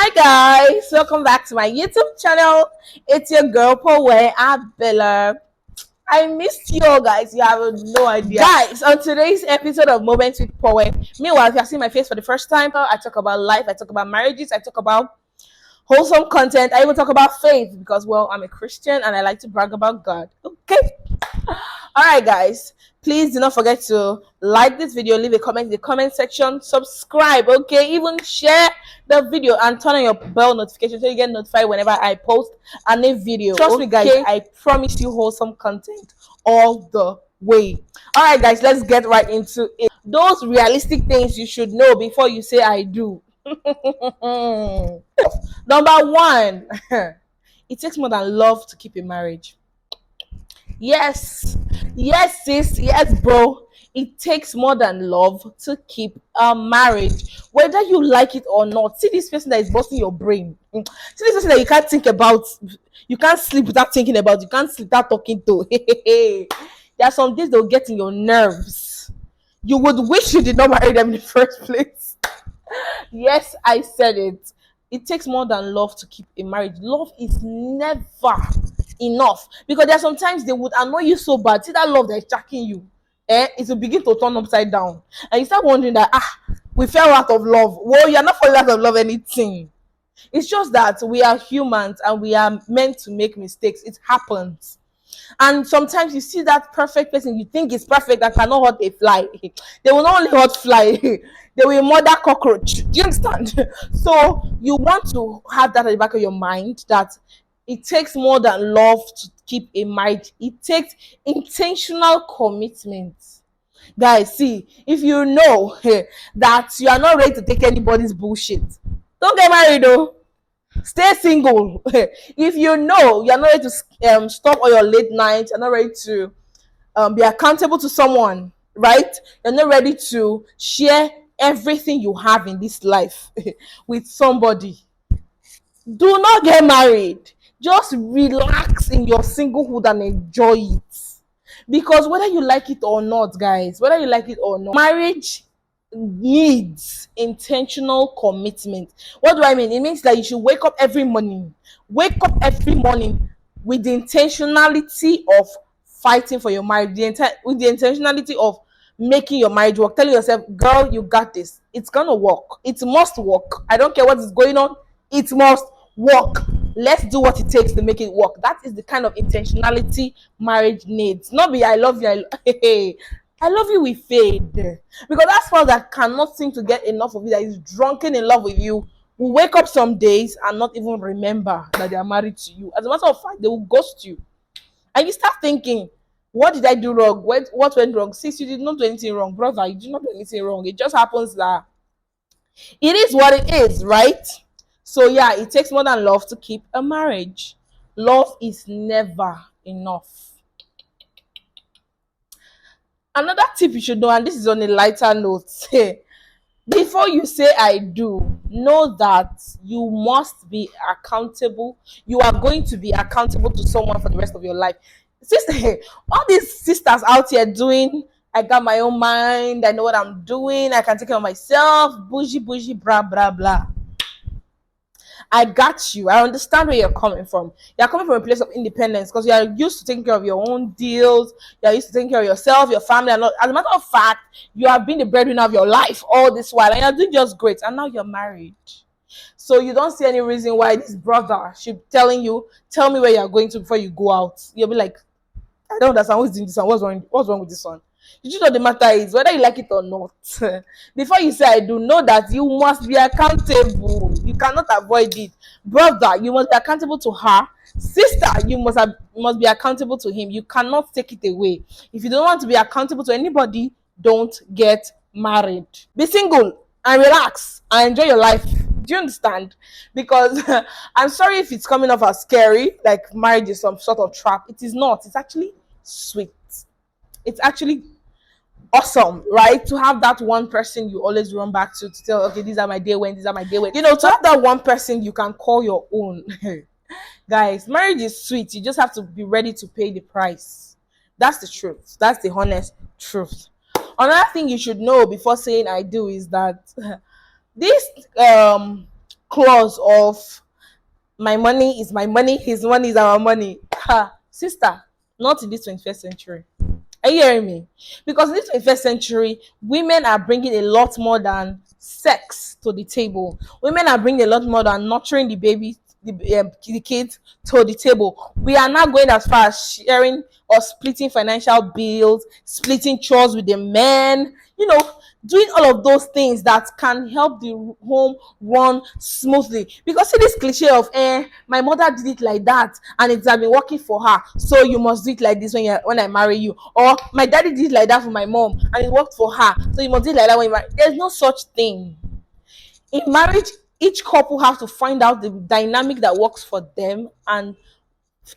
Hi guys, welcome back to my YouTube channel. It's your girl Poe Abella. I missed you all guys. You have no idea. Guys, on today's episode of Moments with Poe, meanwhile, if you have seen my face for the first time, I talk about life, I talk about marriages, I talk about wholesome content. I even talk about faith because, well, I'm a Christian and I like to brag about God. Okay. All right, guys. Please do not forget to like this video, leave a comment in the comment section, subscribe, okay? Even share the video and turn on your bell notification so you get notified whenever I post a new video. Trust me, guys, I promise you wholesome content all the way. All right, guys, let's get right into it. Those realistic things you should know before you say I do. Number one, it takes more than love to keep a marriage. Yes, sis, yes, bro. It takes more than love to keep a marriage, whether you like it or not. See this person that is busting your brain. See this person that you can't think about. You can't sleep without thinking about. You can't sleep without talking to. There are some days they'll get in your nerves. You would wish you did not marry them in the first place. Yes, I said it. It takes more than love to keep a marriage. Love is never enough because there are sometimes they would annoy you so bad. See that love that is jacking you, it will begin to turn upside down, and you start wondering that we fell out of love. Well, you're not falling out of love anything. It's just that we are humans and we are meant to make mistakes. It happens. And sometimes you see that perfect person you think is perfect that cannot hurt a fly. They will not only hurt fly, they will murder cockroach. Do you understand? So you want to have that at the back of your mind that it takes more than love to keep a marriage. It takes intentional commitment. Guys, see, if you know that you are not ready to take anybody's bullshit, don't get married though. Stay single. If you know you're not ready to stop all your late nights, you're not ready to be accountable to someone, right? You're not ready to share everything you have in this life with somebody. Do not get married. Just relax in your singlehood and enjoy it. Because whether you like it or not, guys, whether you like it or not, marriage needs intentional commitment. What do I mean? It means that you should wake up every morning with the intentionality of fighting for your marriage, with the intentionality of making your marriage work, telling yourself, girl, you got this, it's gonna work, it must work, I don't care what is going on, it must work. Let's do what it takes to make it work. That is the kind of intentionality marriage needs. Not be I love you, I love you with fade. Because that spouse that cannot seem to get enough of you, that is drunken in love with you, will wake up some days and not even remember that they are married to you. As a matter of fact, they will ghost you. And you start thinking, what did I do wrong? What went wrong? Sis, you did not do anything wrong. Brother, you did not do anything wrong. It just happens that it is what it is, right? So yeah, it takes more than love to keep a marriage. Love is never enough. Another tip you should know, and this is on a lighter note, before you say I do, know that you must be accountable. You are going to be accountable to someone for the rest of your life. Sister, all these sisters out here doing, I got my own mind, I know what I'm doing, I can take care of myself, bougie, blah, blah, blah. I got you. I understand where you're coming from. You're coming from a place of independence because you are used to taking care of your own deals. You're used to taking care of yourself, your family. And as a matter of fact, you have been the breadwinner of your life all this while and you're doing just great. And now you're married. So you don't see any reason why this brother should be telling you, tell me where you're going to before you go out. You'll be like, I don't understand who's doing this one. What's wrong with this one? You know the matter is whether you like it or not. Before you say I do, know that you must be accountable. You cannot avoid it. Brother, you must be accountable to her. Sister, you must be accountable to him. You cannot take it away. If you don't want to be accountable to anybody, don't get married. Be single and relax and enjoy your life. Do you understand? Because I'm sorry if it's coming off as scary, like marriage is some sort of trap. It is not. It's actually sweet. It's actually awesome, right? To have that one person you always run back to tell, okay, these are my day when, these are my day when. You know, to have that one person you can call your own. Guys, marriage is sweet. You just have to be ready to pay the price. That's the truth. That's the honest truth. Another thing you should know before saying I do is that this clause of my money is my money, his money is our money. Ha, sister, not in this 21st century. Are you hearing me? Because in this 21st century, women are bringing a lot more than sex to the table. Women are bringing a lot more than nurturing the baby, the kids to the table. We are now going as far as sharing or splitting financial bills, splitting chores with the men, doing all of those things that can help the home run smoothly. Because see this cliche of my mother did it like that and it has been working for her, so you must do it like this when I marry you. Or my daddy did it like that for my mom and it worked for her, so you must do it like that when you marry. There's no such thing. In marriage, each couple have to find out the dynamic that works for them and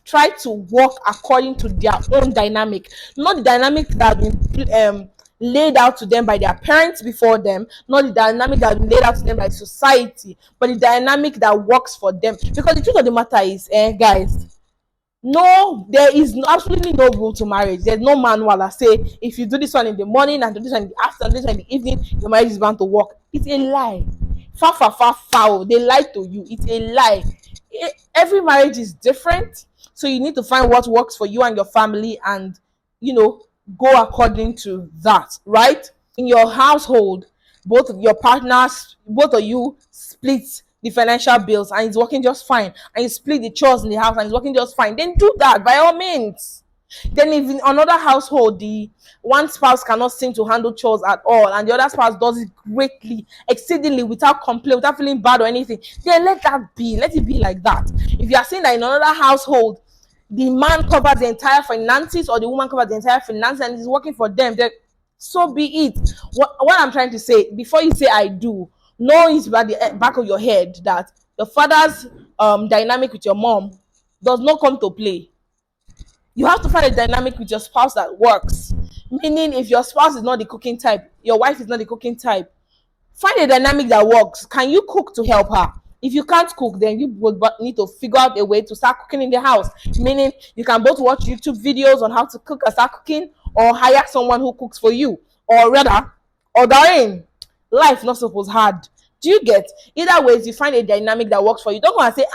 try to work according to their own dynamic, not the dynamic that has been laid out to them by their parents before them, not the dynamic that has been laid out to them by society, but the dynamic that works for them. Because the truth of the matter is, guys, no, there is absolutely no rule to marriage. There's no manual that say if you do this one in the morning and do this one in the afternoon, this one in the evening, your marriage is bound to work. It's a lie. Far, far, far, foul. They lie to you. It's a lie. Every marriage is different, so you need to find what works for you and your family, and go according to that, right? In your household, both of your partners, both of you split the financial bills and it's working just fine, and you split the chores in the house and it's working just fine, then do that by all means. Then if in another household the one spouse cannot seem to handle chores at all and the other spouse does it greatly, exceedingly, without complaint, without feeling bad or anything, then let it be like that. If you are seeing that in another household the man covers the entire finances or the woman covers the entire finances and it's working for them, then so be it. What I'm trying to say, before you say I do, know it by the back of your head that your father's dynamic with your mom does not come to play. You have to find a dynamic with your spouse that works. Meaning, if your spouse is not the cooking type, your wife is not the cooking type, find a dynamic that works. Can you cook to help her? If you can't cook, then you would need to figure out a way to start cooking in the house. Meaning, you can both watch YouTube videos on how to cook and start cooking, or hire someone who cooks for you, or rather, ordering. Life not supposed hard. Do you get? Either ways, you find a dynamic that works for you. Don't go and say,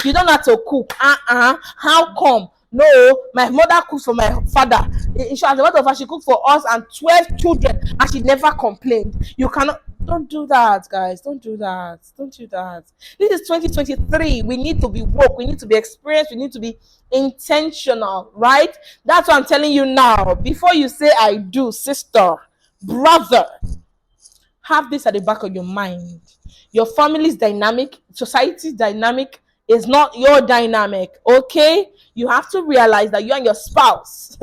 you don't have to cook. How come? No, my mother cooks for my father. In short, as a matter of fact, she cooked for us and 12 children and she never complained. You cannot. Don't do that, guys. Don't do that. Don't do that. This is 2023. We need to be woke. We need to be experienced. We need to be intentional, right? That's what I'm telling you now. Before you say I do, sister, brother, have this at the back of your mind. Your family's dynamic, society's dynamic is not your dynamic, okay? You have to realize that you and your spouse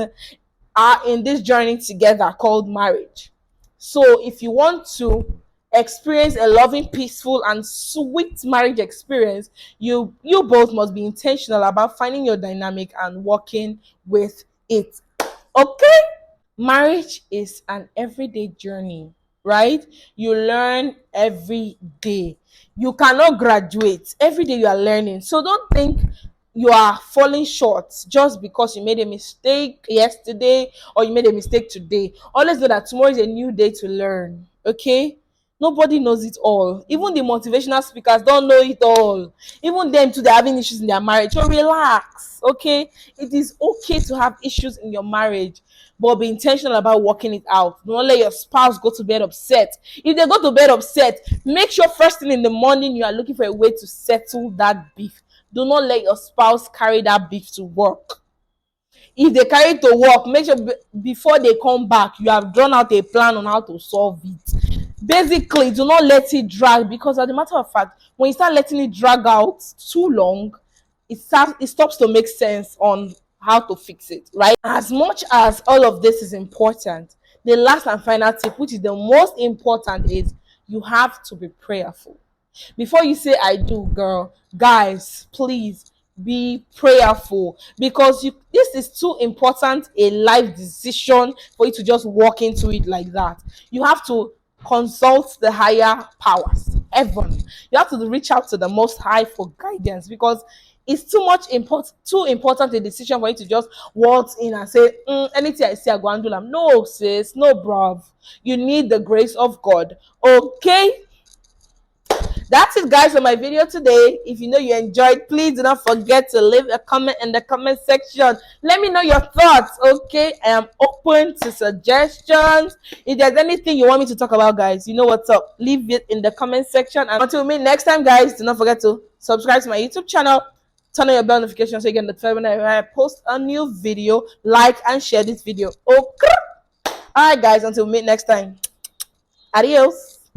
are in this journey together called marriage. So if you want to experience a loving, peaceful, and sweet marriage experience, you both must be intentional about finding your dynamic and working with it. Okay? Marriage is an everyday journey, right? You learn every day. You cannot graduate. Every day you are learning. So don't think you are falling short just because you made a mistake yesterday or you made a mistake today. Always know that tomorrow is a new day to learn. Okay? Nobody knows it all. Even the motivational speakers don't know it all. Even them too, they're having issues in their marriage. So relax. Okay? It is okay to have issues in your marriage, but be intentional about working it out. Don't let your spouse go to bed upset. If they go to bed upset, make sure first thing in the morning you are looking for a way to settle that beef. Do not let your spouse carry that beef to work. If they carry it to work, make sure before they come back, you have drawn out a plan on how to solve it. Basically, do not let it drag, because as a matter of fact, when you start letting it drag out too long, it stops to make sense on how to fix it, right? As much as all of this is important, the last and final tip, which is the most important, is you have to be prayerful. Before you say I do, girl, guys, please be prayerful, because this is too important a life decision for you to just walk into it like that. You have to consult the higher powers, heaven. You have to reach out to the Most High for guidance, because it's too important a decision for you to just waltz in and say, anything I see I go and do. No, sis, no, bruv. You need the grace of God. Okay. That's it, guys, for my video today. If you know you enjoyed, please do not forget to leave a comment in the comment section. Let me know your thoughts. Okay, I am open to suggestions. If there's anything you want me to talk about, guys, you know what's up. Leave it in the comment section. And until we meet next time, guys, do not forget to subscribe to my YouTube channel. Turn on your bell notification so you get notified when I post a new video. Like and share this video. Okay. All right, guys. Until we meet next time. Adios.